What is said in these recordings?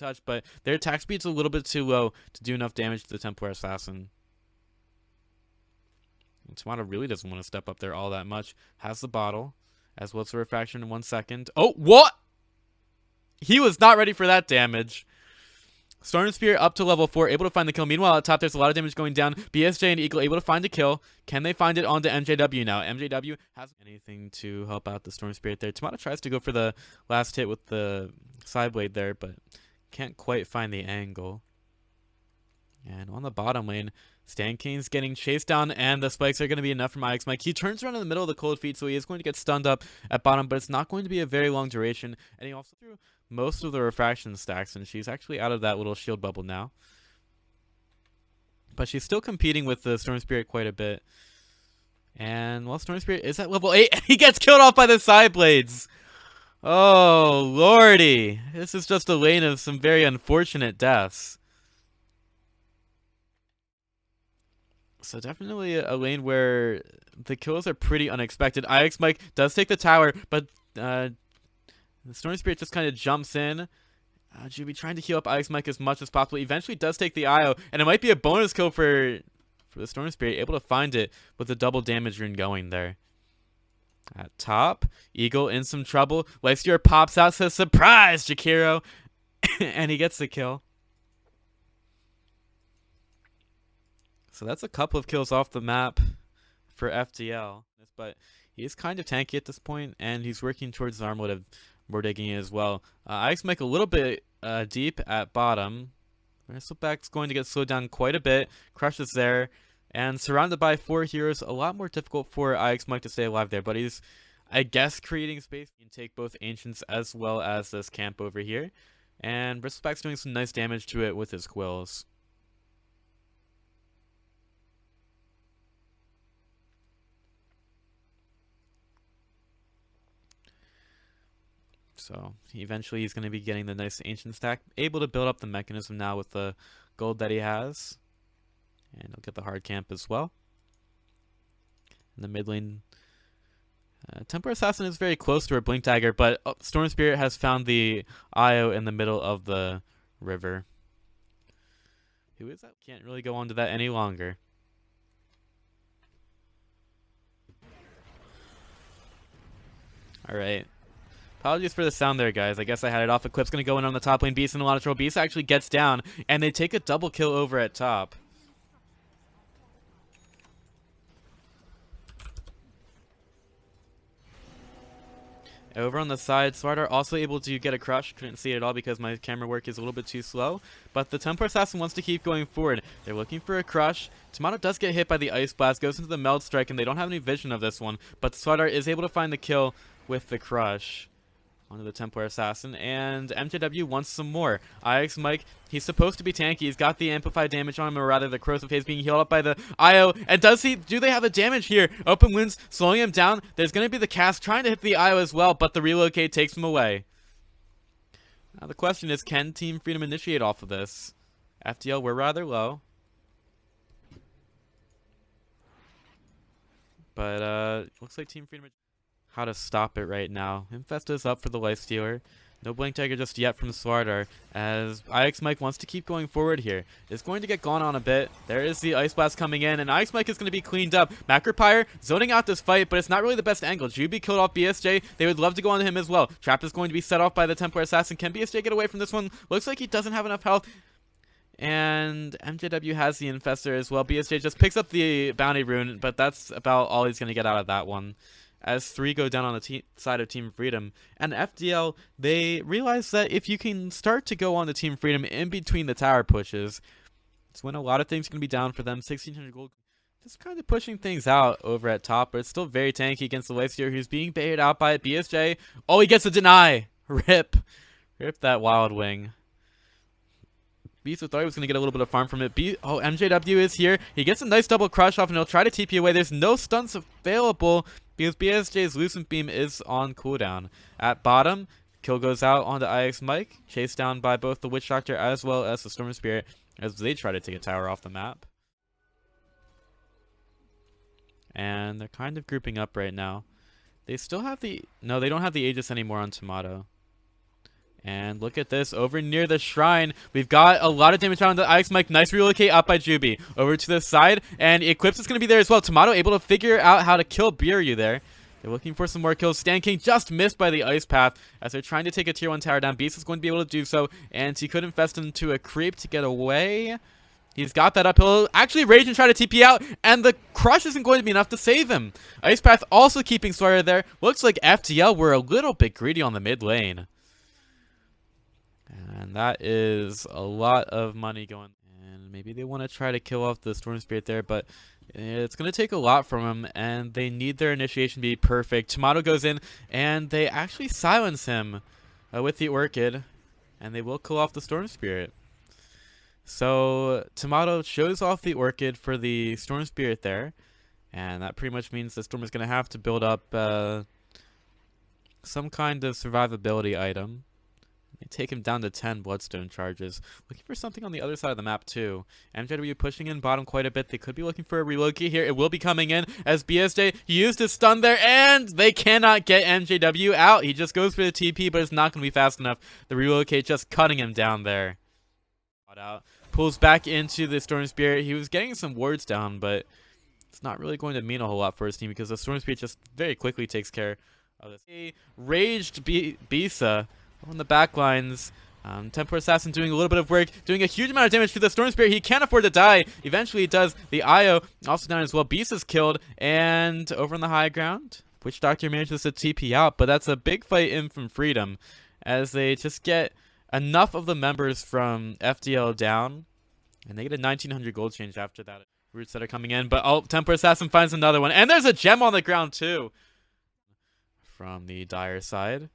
touch, but their attack speed's a little bit too low to do enough damage to the Templar Assassin. Timado really doesn't want to step up there all that much. Has the bottle, as well as the refraction in 1 second. Oh, what? He was not ready for that damage. Storm Spear up to level 4, able to find the kill. Meanwhile, at top, there's a lot of damage going down. BSJ and Eagle able to find a kill. Can they find it onto MJW now? MJW has anything to help out the Storm Spirit there. Timado tries to go for the last hit with the side blade there, but can't quite find the angle. And on the bottom lane, Stan King's getting chased down, and the spikes are going to be enough from Ix Mike. He turns around in the middle of the cold feet, so he is going to get stunned up at bottom, but it's not going to be a very long duration. And he also threw most of the refraction stacks, and she's actually out of that little shield bubble now. But she's still competing with the Storm Spirit quite a bit. And while Storm Spirit is at level 8, he gets killed off by the side blades. Oh, lordy. This is just a lane of some very unfortunate deaths. So definitely a lane where the kills are pretty unexpected. Ix Mike does take the tower, but the Storm Spirit just kind of jumps in. Juby trying to heal up Ix Mike as much as possible. Eventually does take the IO, and it might be a bonus kill for the Storm Spirit. Able to find it with the double damage rune going there. At top, Eagle in some trouble. Lifesteer pops out, says, "Surprise, Jakiro!" and he gets the kill. So that's a couple of kills off the map for FDL. But he's kind of tanky at this point, and he's working towards the armlet of more digging as well. Ix Mike a little bit deep at bottom. Bristleback's going to get slowed down quite a bit. Crush is there. And surrounded by 4 heroes, a lot more difficult for Ix Mike to stay alive there. But he's, I guess, creating space. He can take both Ancients as well as this camp over here. And Bristleback's doing some nice damage to it with his quills. So eventually he's going to be getting the nice Ancient stack. Able to build up the mechanism now with the gold that he has. And he'll get the hard camp as well. In the mid lane, Templar Assassin is very close to her Blink Dagger, but Storm Spirit has found the IO in the middle of the river. Who is that? Can't really go on to that any longer. Alright. Apologies for the sound there, guys. I guess I had it off. Eclipse going to go in on the top lane. Beast in a lot of trouble. Beast actually gets down, and they take a double kill over at top. Over on the side, Swardar also able to get a crush. Couldn't see it at all because my camera work is a little bit too slow. But the Templar Assassin wants to keep going forward. They're looking for a crush. Timado does get hit by the Ice Blast, goes into the Meld Strike, and they don't have any vision of this one. But Swardar is able to find the kill with the crush onto the Templar Assassin, and MJW wants some more. Ix Mike, he's supposed to be tanky. He's got the amplified damage on him, or rather the corrosive haze being healed up by the IO. And do they have the damage here? Open wounds slowing him down. There's going to be the cast trying to hit the IO as well, but the relocate takes him away. Now the question is, can Team Freedom initiate off of this? FDL, we're rather low. But looks like Team Freedom... How to stop it right now. Infesta's up for the Lifestealer. No Blink Dagger just yet from Swardar, as Ix Mike wants to keep going forward here. It's going to get gone on a bit. There is the Ice Blast coming in, and Ix Mike is going to be cleaned up. Macropyre zoning out this fight, but it's not really the best angle. Juby killed off BSJ. They would love to go on to him as well. Trap is going to be set off by the Templar Assassin. Can BSJ get away from this one? Looks like he doesn't have enough health. And MJW has the Infestor as well. BSJ just picks up the Bounty Rune, but that's about all he's going to get out of that one, as 3 go down on the side of Team Freedom. And FDL, they realize that if you can start to go on to Team Freedom in between the tower pushes, it's when a lot of things can be down for them. 1,600 gold, just kind of pushing things out over at top, but it's still very tanky against the Lifestealer, who's being baited out by BSJ. Oh, he gets a deny! Rip. Rip that Wild Wing. Beast thought he was going to get a little bit of farm from it. MJW is here. He gets a nice double crush off, and he'll try to TP away. There's no stunts available because BSJ's Lucent Beam is on cooldown. At bottom, kill goes out onto Ix Mike, chased down by both the Witch Doctor as well as the Storm Spirit as they try to take a tower off the map. And they're kind of grouping up right now. They still have the... No, they don't have the Aegis anymore on Timado. And look at this, over near the shrine, we've got a lot of damage on the Ice Mike. Nice relocate up by Juby. Over to the side, and Eclipse is going to be there as well. Timado able to figure out how to kill Biryu there. They're looking for some more kills. Stan King just missed by the Ice Path as they're trying to take a tier 1 tower down. Beast is going to be able to do so, and he could infest into a creep to get away. He's got that uphill. Actually, Rage and try to TP out, and the crush isn't going to be enough to save him. Ice Path also keeping Sawyer there. Looks like FTL were a little bit greedy on the mid lane. And that is a lot of money going. And maybe they want to try to kill off the Storm Spirit there, but it's going to take a lot from them, and they need their initiation to be perfect. Timado goes in, and they actually silence him with the Orchid, and they will kill off the Storm Spirit. So Timado shows off the Orchid for the Storm Spirit there, and that pretty much means the Storm is going to have to build up some kind of survivability item. They take him down to 10 Bloodstone charges. Looking for something on the other side of the map too. MJW pushing in bottom quite a bit. They could be looking for a relocate here. It will be coming in as BSJ used his stun there, and they cannot get MJW out. He just goes for the TP, but it's not going to be fast enough. The relocate just cutting him down there. Out. Pulls back into the Storm Spirit. He was getting some wards down, but it's not really going to mean a whole lot for his team because the Storm Spirit just very quickly takes care of this. A raged Bisa on the back lines. Templar Assassin doing a little bit of work, doing a huge amount of damage to the Storm Spirit. He can't afford to die. Eventually he does. The Io also down as well. Bisa's killed, and over on the high ground, Witch Doctor manages to TP out, but that's a big fight in from Freedom as they just get enough of the members from FDL down, and they get a 1900 gold change after that. Roots that are coming in, but Templar Assassin finds another one, and there's a gem on the ground too from the Dire side.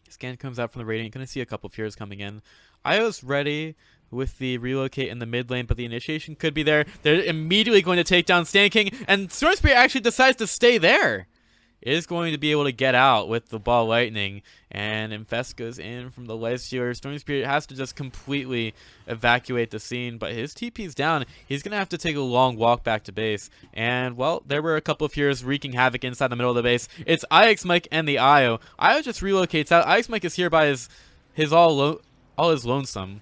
Scan comes out from the Radiant. Gonna see a couple fears coming in. Io's ready with the relocate in the mid lane, but the initiation could be there. They're immediately going to take down Stan King, and Storm Spirit actually decides to stay there. Is going to be able to get out with the ball lightning, and Infest goes in from the lifestealer. Storm Spirit has to just completely evacuate the scene, but his TP's down. He's gonna have to take a long walk back to base, and well, there were a couple of heroes wreaking havoc inside the middle of the base. It's IX Mike and the Io. Io just relocates out. IX Mike is here by his all his lonesome.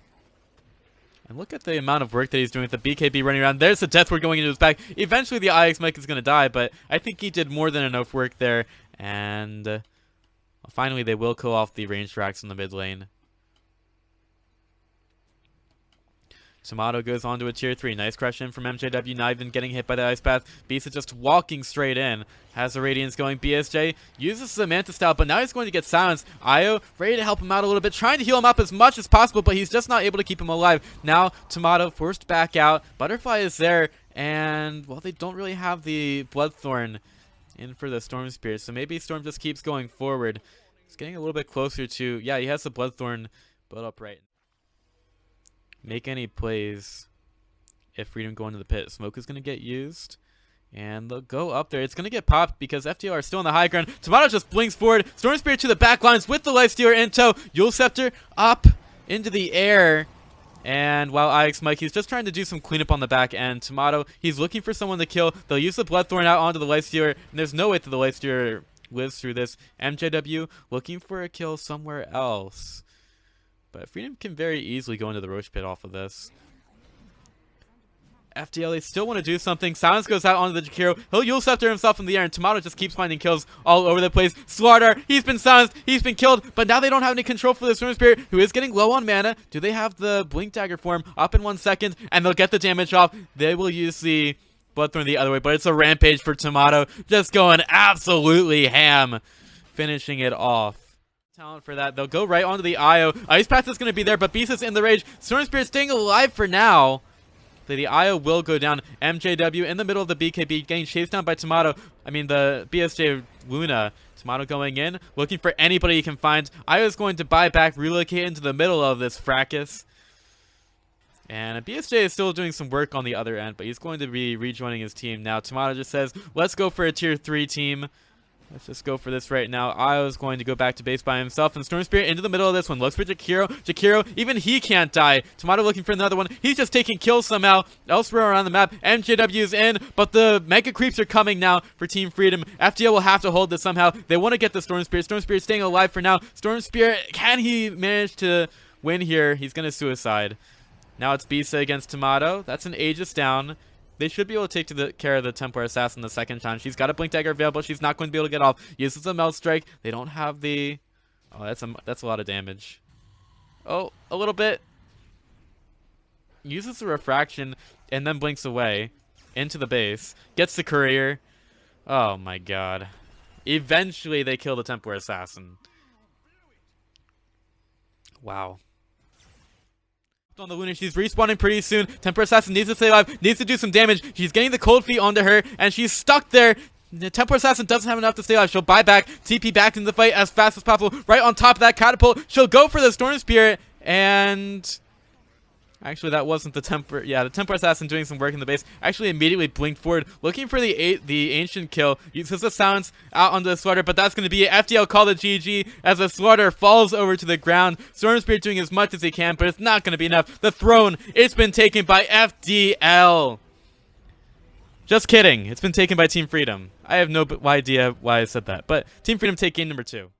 And look at the amount of work that he's doing with the BKB running around. There's the death ward going into his back. Eventually the IX Mike is going to die, but I think he did more than enough work there. And finally they will kill off the ranged racks in the mid lane. Timado goes on to a tier 3. Nice crush in from MJW, not even getting hit by the Ice Path. Beast is just walking straight in. Has the Radiance going. BSJ uses the Manta style, but now he's going to get silenced. Io ready to help him out a little bit, trying to heal him up as much as possible, but he's just not able to keep him alive. Now Timado forced back out. Butterfly is there, and well, they don't really have the Bloodthorn in for the Storm Spirit, so maybe Storm just keeps going forward. It's getting a little bit closer to, yeah, he has the Bloodthorn built up right. Make any plays if Freedom go into the pit. Smoke is going to get used, and they'll go up there. It's going to get popped because FTL are still on the high ground. Timado just blinks forward. Storm Spirit to the back lines with the Lifestealer in tow. Yule Scepter up into the air. And while IX Mike, he's just trying to do some cleanup on the back end. Timado, he's looking for someone to kill. They'll use the Bloodthorn out onto the Lifestealer, and there's no way that the Lifestealer lives through this. MJW looking for a kill somewhere else. But Freedom can very easily go into the Roach Pit off of this. FTL, they still want to do something. Silence goes out onto the Jakiro. He'll Yule Scepter himself in the air, and Timado just keeps finding kills all over the place. Slardar, he's been silenced, he's been killed, but now they don't have any control for the Storm Spirit, who is getting low on mana. Do they have the Blink Dagger form up in 1 second? And they'll get the damage off. They will use the Bloodthorn the other way, but it's a rampage for Timado. Just going absolutely ham, finishing it off. Talent for that. They'll go right onto the Io. Ice Path is going to be there, but Beast is in the rage. Storm Spirit staying alive for now. The Io will go down. MJW in the middle of the BKB, getting chased down by Timado. I mean, the BSJ Luna. Timado going in, looking for anybody he can find. Io is going to buy back, relocate into the middle of this fracas. And BSJ is still doing some work on the other end, but he's going to be rejoining his team now. Timado just says, let's go for a tier 3 team. Let's just go for this right now. I was going to go back to base by himself, and Storm Spirit into the middle of this one. Looks for Jakiro. Jakiro, even he can't die. Timado looking for another one. He's just taking kills somehow. Elsewhere around the map, MJW is in, but the Mega Creeps are coming now for Team Freedom. FDL will have to hold this somehow. They want to get the Storm Spirit. Storm Spirit staying alive for now. Storm Spirit, can he manage to win here? He's going to suicide. Now it's Bisa against Timado. That's an Aegis down. They should be able to take care of the Templar Assassin the second time. She's got a Blink Dagger available. She's not going to be able to get off. Uses a Melt Strike. They don't have the... Oh, that's a lot of damage. Oh, a little bit. Uses the Refraction and then blinks away into the base. Gets the Courier. Oh my god. Eventually they kill the Templar Assassin. Wow. On the Luna, she's respawning pretty soon. Templar Assassin needs to stay alive, needs to do some damage. She's getting the cold feet onto her, and she's stuck there. The Templar Assassin doesn't have enough to stay alive. She'll buy back, TP back into the fight as fast as possible. Right on top of that catapult, she'll go for the Storm Spirit, and... Actually, that wasn't the Templar. Yeah, the Templar Assassin doing some work in the base. Actually, immediately blinked forward, looking for the Ancient kill. Uses the silence out onto the Slaughter, but that's going to be it. FDL call the GG as the Slaughter falls over to the ground. Storm Spirit doing as much as he can, but it's not going to be enough. The throne, it's been taken by FDL. Just kidding. It's been taken by Team Freedom. I have no idea why I said that, but Team Freedom take game number 2.